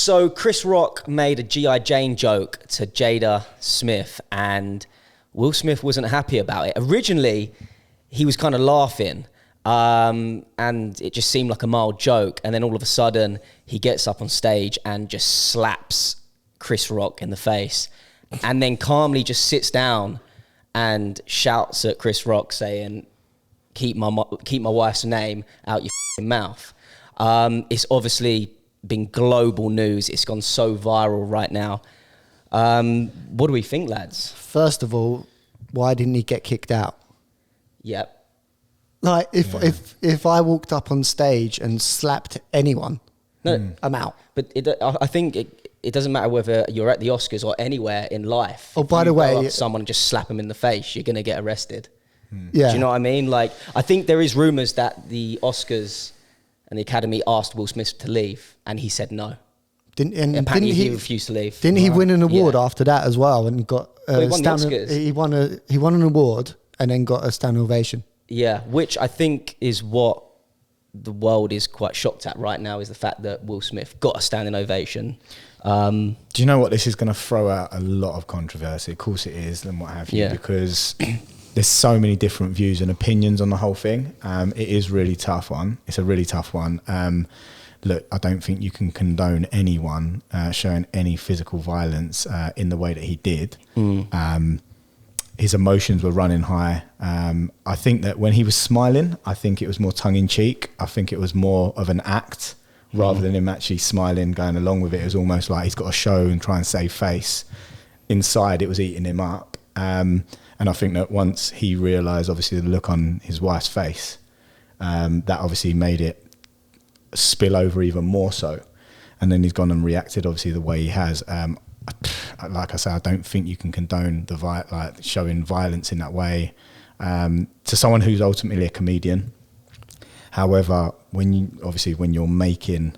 So Chris Rock made a G.I. Jane joke to Jada Smith, and Will Smith wasn't happy about it. Originally, he was kind of laughing, and it just seemed like a mild joke. And then all of a sudden, he gets up on stage and just slaps Chris Rock in the face, and then calmly just sits down and shouts at Chris Rock saying, keep my wife's name out your f***ing mouth. It's obviously been global news. It's gone so viral right now. What do we think, lads? First of all, why didn't he get kicked out? Yep. Like, if I walked up on stage and slapped anyone, I'm out. But I think it doesn't matter whether you're at the Oscars or anywhere in life. Oh, by the way, go up to someone and just slap them in the face, you're going to get arrested. Yeah. Do you know what I mean? Like, I think there is rumours that the Oscars and the Academy asked Will Smith to leave, and he said no. Apparently he refused to leave. Didn't he win an award after that as well, and got he won the Oscars. He won an award and then got a standing ovation. Yeah, which I think is what the world is quite shocked at right now, is the fact that Will Smith got a standing ovation. Do you know what? This is going to throw out a lot of controversy. Of course it is, and what have you, because there's so many different views and opinions on the whole thing. It is really tough one. It's a really tough one. Look, I don't think you can condone anyone showing any physical violence in the way that he did. His emotions were running high. I think that when he was smiling, I think it was more tongue-in-cheek. I think it was more of an act rather than him actually smiling, going along with it. It was almost like he's got to show and try and save face. Inside, it was eating him up. And I think that once he realised, obviously, the look on his wife's face, that obviously made it spill over even more so. And then he's gone and reacted, obviously, the way he has. Like I say, I don't think you can condone the showing violence in that way to someone who's ultimately a comedian. However, when you're making,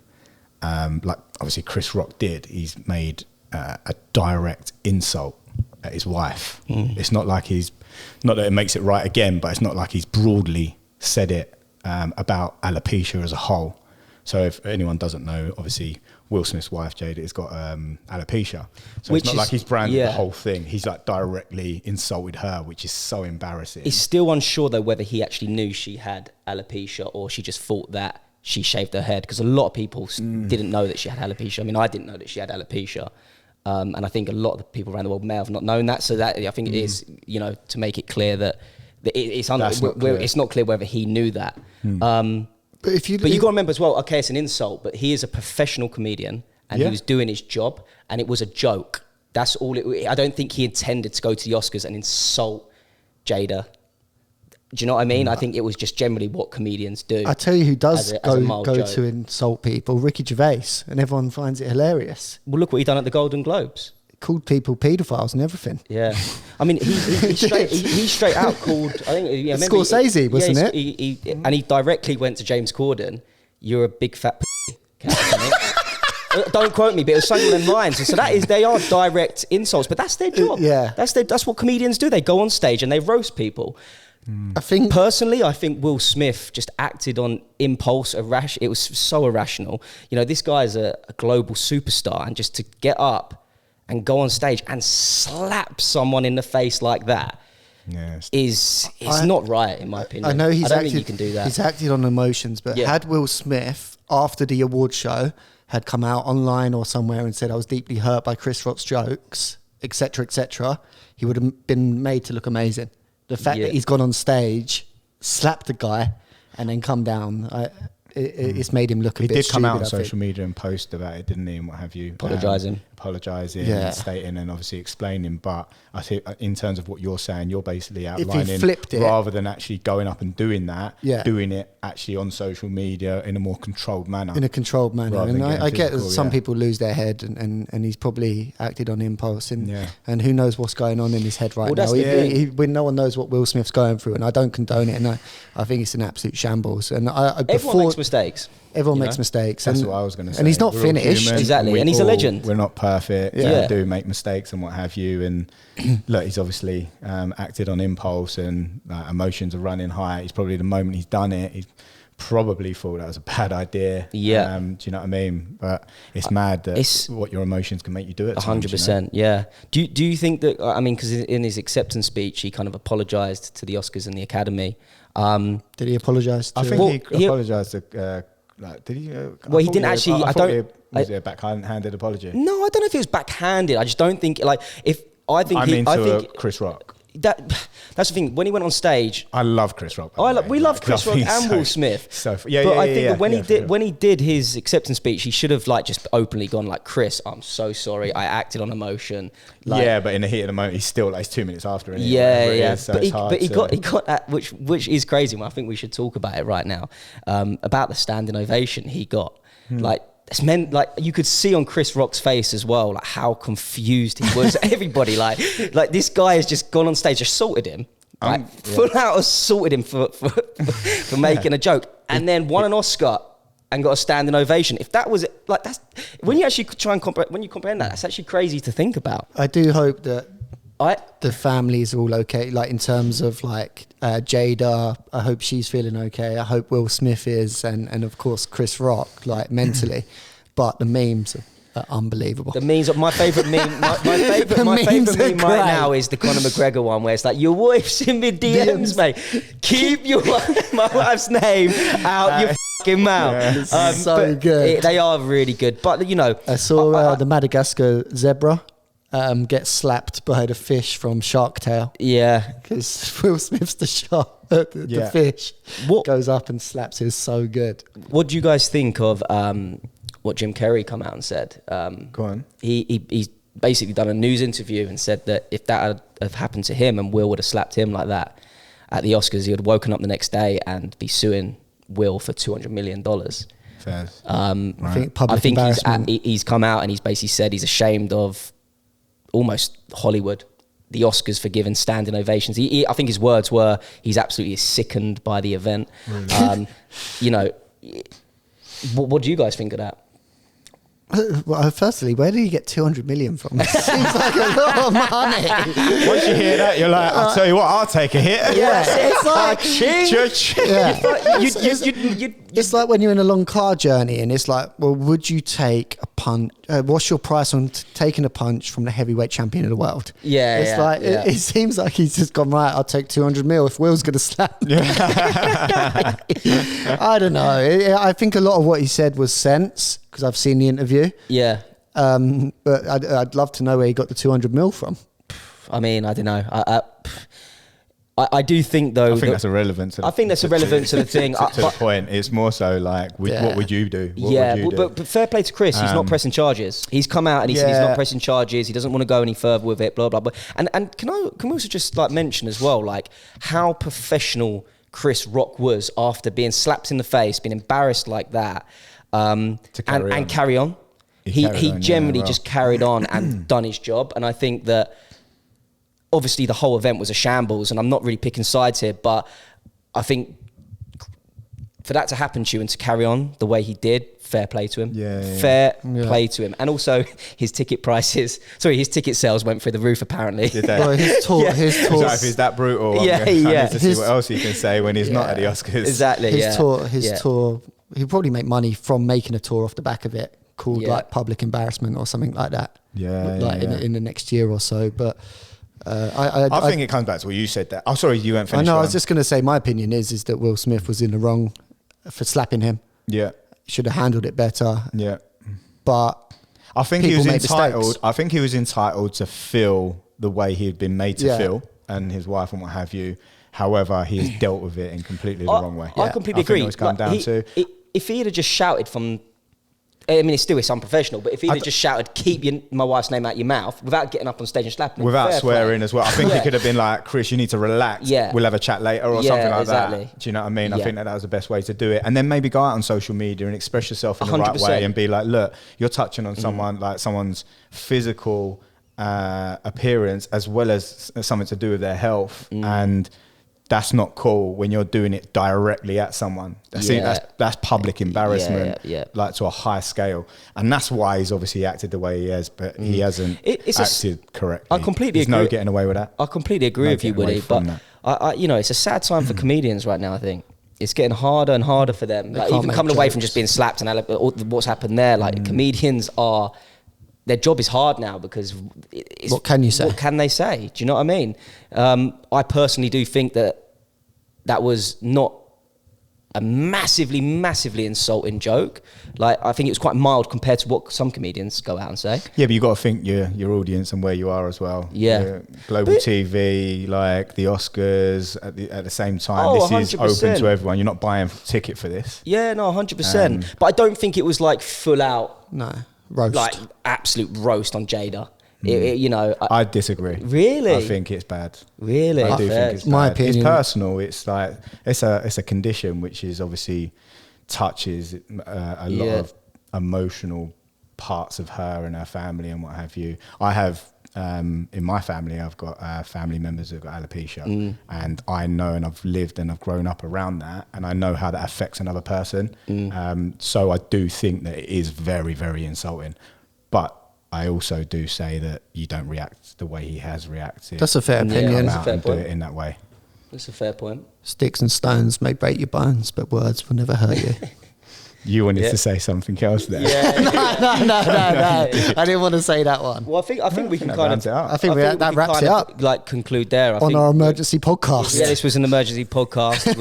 like obviously Chris Rock did, he's made a direct insult at his wife. It's not like not that it makes it right again, but it's not like he's broadly said it about alopecia as a whole. So if anyone doesn't know, obviously Will Smith's wife Jada has got alopecia, so it's not like he's branded the whole thing. He's like directly insulted her, which is so embarrassing. He's still unsure though whether he actually knew she had alopecia or she just thought that she shaved her head, because a lot of people didn't know that she had alopecia. I mean, I didn't know that she had alopecia. And I think a lot of the people around the world may have not known that. So that I think it is, to make it clear that it's not clear whether he knew that. But you got to remember as well, okay, it's an insult, but he is a professional comedian and he was doing his job and it was a joke. That's all I don't think he intended to go to the Oscars and insult Jada. Do you know what I mean? I think it was just generally what comedians do. I tell you who does go to insult people, Ricky Gervais, and everyone finds it hilarious. Well, look what he done at the Golden Globes. Called people paedophiles and everything. Yeah. I mean, he straight out called, I think... Scorsese, wasn't it? And he directly went to James Corden, "You're a big fat Don't quote me, but it was something along them lines. So they are direct insults, but that's their job. Yeah. That's what comedians do. They go on stage and they roast people. I think Will Smith just acted on impulse. It was so irrational. This guy is a global superstar, and just to get up and go on stage and slap someone in the face like that is not right, in my opinion. I know I don't think you can do that. He's acted on emotions, but had Will Smith, after the award show, had come out online or somewhere and said, "I was deeply hurt by Chris Rock's jokes," etc., he would have been made to look amazing. The fact that he's gone on stage, slapped the guy, and then come down, it's made him look a bit stupid. He did come out on social media and post about it, didn't he, and what have you? Apologising, and stating and obviously explaining. But I think in terms of what you're saying, you're basically outlining, if he flipped it, rather than actually going up and doing that, doing it actually on social media in a more controlled manner. And I get that some people lose their head, and he's probably acted on impulse, and who knows what's going on in his head right now. No one knows what Will Smith's going through, and I don't condone it, and I think it's an absolute shambles. And everyone makes mistakes. Everyone makes mistakes. That's what I was going to say. And he's not finished. Exactly. And he's a legend. We're not perfect. We do make mistakes and what have you. And look, he's obviously acted on impulse, and emotions are running high. He's probably, the moment he's done it, he's probably thought that was a bad idea. Yeah. Do you know what I mean? But it's mad that what your emotions can make you do it. 100%. Yeah. Do you think that, I mean, because in his acceptance speech, he kind of apologized to the Oscars and the Academy. Did he apologize to? I think he apologized to, did he? Well, he didn't actually, Was it a backhanded apology? No, I don't know if it was backhanded. I just don't think, like, I think Chris Rock. That's the thing. When he went on stage, I love Chris Rock. We love Chris Rock and Will Smith. But I think that when he did his acceptance speech, he should have like just openly gone like, "Chris, I'm so sorry. I acted on emotion." Like, but in the heat of the moment, he's still like 2 minutes after. But he got that, which is crazy. I think we should talk about it right now. About the standing ovation he got. Like. It's meant like you could see on Chris Rock's face as well, like how confused he was. Everybody, like this guy has just gone on stage, assaulted him, full out assaulted him for making a joke, and then won an Oscar and got a standing ovation. If that was like that's when you actually try and comprehend that, that's actually crazy to think about. I do hope that the families are all okay, like in terms of like Jada. I hope she's feeling okay. I hope Will Smith is, and of course Chris Rock, like mentally. But the memes are unbelievable. The memes, my favourite meme, my favourite meme right now is the Conor McGregor one, where it's like, your wife's in my DMs, mate. Keep my wife's name out your fucking mouth. Yeah, so good. They are really good. But you know, I saw the Madagascar zebra. Get slapped by the fish from Shark Tale. Yeah. Because Will Smith's the shark, the fish goes up and slaps it. It's so good. What do you guys think of what Jim Carrey come out and said? Go on. He's basically done a news interview and said that if that had have happened to him and Will would have slapped him like that at the Oscars, he would have woken up the next day and be suing Will for $200 million. Fair. I think he's come out and he's basically said he's ashamed of almost Hollywood, the Oscars, for giving standing ovations. I think his words were, he's absolutely sickened by the event. Really? You know, what do you guys think of that? Well, firstly, where did he get 200 million from? It seems like a lot of money. Once you hear that, you're like, I'll tell you what, I'll take a hit. Yeah, it's like it's like when you're in a long car journey and it's like, well, would you take a punch? What's your price on taking a punch from the heavyweight champion of the world? It seems like he's just gone, right, I'll take 200 mil if Will's going to slap me. I don't know. I think a lot of what he said was sense, because I've seen the interview. Yeah. But I'd love to know where he got the 200 mil from. I mean, I don't know. I do think, though. I think that's irrelevant to the, to the thing. To the point. It's more so like, what would you do? What would you do? But fair play to Chris. He's not pressing charges. He's come out and he said he's not pressing charges. He doesn't want to go any further with it, blah, blah, blah. And can we also just like mention as well, like how professional Chris Rock was after being slapped in the face, being embarrassed like that, and carry on. He generally just carried on and done his job. And I think that obviously the whole event was a shambles, and I'm not really picking sides here, but I think for that to happen to you and to carry on the way he did, fair play to him. Fair play to him. And also his ticket sales went through the roof apparently. Did they? Well, his tour. If he's that brutal, I need to see what else he can say when he's not at the Oscars. Exactly. His tour, he'll probably make money from making a tour off the back of it called like Public Embarrassment or something like that. In the next year or so. But I think it comes back to what you said there. Oh, sorry, you weren't finished. I was just going to say my opinion is that Will Smith was in the wrong for slapping him. Yeah. Should have handled it better. Yeah. But I think he was entitled. I think he was entitled to feel the way he had been made to feel, and his wife and what have you. However, he has dealt with it in completely the wrong way. I completely agree. Think it's come down to if he had just shouted from, I mean, it's unprofessional, but if he'd have just shouted, keep my wife's name out your mouth, without getting up on stage and slapping him. Without swearing as well. I think he could have been like, Chris, you need to relax. Yeah. We'll have a chat later or something like that. Do you know what I mean? I think that was the best way to do it. And then maybe go out on social media and express yourself in the 100%. Right way and be like, look, you're touching on someone, like someone's physical appearance as well as something to do with their health. And that's not cool when you're doing it directly at someone. That's public embarrassment, like to a high scale. And that's why he's obviously acted the way he has, but he hasn't acted correctly. I completely agree. There's no getting away with that. I completely agree with you, Woody. But, it's a sad time for comedians right now, I think. it's getting harder and harder for them. Like, even coming away from just being slapped and what's happened there, like comedians their job is hard now because what can you say? What can they say? Do you know what I mean? I personally do think that was not a massively insulting joke. Like, I think it was quite mild compared to what some comedians go out and say. Yeah, but you got to think your audience and where you are as well. Yeah, global TV, like the Oscars at the same time. Oh, this 100%. is open to everyone. You're not buying a ticket for this. Yeah, no, 100%. But I don't think it was like full out. No, roast. Like absolute roast on Jada. I disagree. Really? I think it's bad. Really? I do think it's bad. My opinion. It's personal. It's like it's a condition which is obviously touches a lot of emotional parts of her and her family and what have you. I have in my family, I've got family members who've got alopecia, and I know, and I've lived and I've grown up around that, and I know how that affects another person. So I do think that it is very, very insulting, but I also do say that you don't react the way he has reacted. That's a fair opinion. That's a fair and point. do it in that way. That's a fair point. Sticks and stones may break your bones, but words will never hurt you. You wanted to say something else there. No. I didn't want to say that one. Well, I think we can kind of. I think that wraps it up. Like conclude there. On our emergency podcast. Yeah, this was an emergency podcast.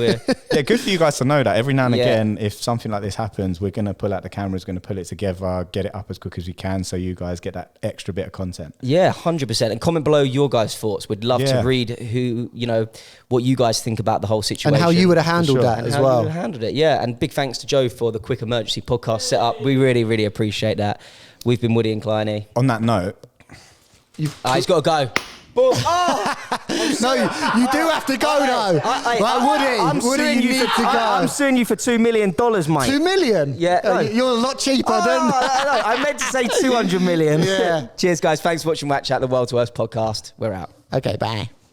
Yeah, good for you guys to know that. Every now and again, if something like this happens, we're going to pull out the cameras, going to pull it together, get it up as quick as we can, so you guys get that extra bit of content. Yeah, 100%. And comment below your guys' thoughts. We'd love to read what you guys think about the whole situation and how you would have handled that as well. How you would have handled it. Yeah, and big thanks to Joe for the quick emergency podcast setup. We really, really appreciate that. We've been Woody and Kleiny. On that note, he's got to go. Boom. Oh! No, you do have to go now. Woody, you need to go. I'm suing you for $2 million, mate. $2 million? Yeah. No. You're a lot cheaper than... No, I meant to say 200 million. Yeah. Cheers, guys. Thanks for watching WAK Chat, the world's worst podcast. We're out. Okay, bye.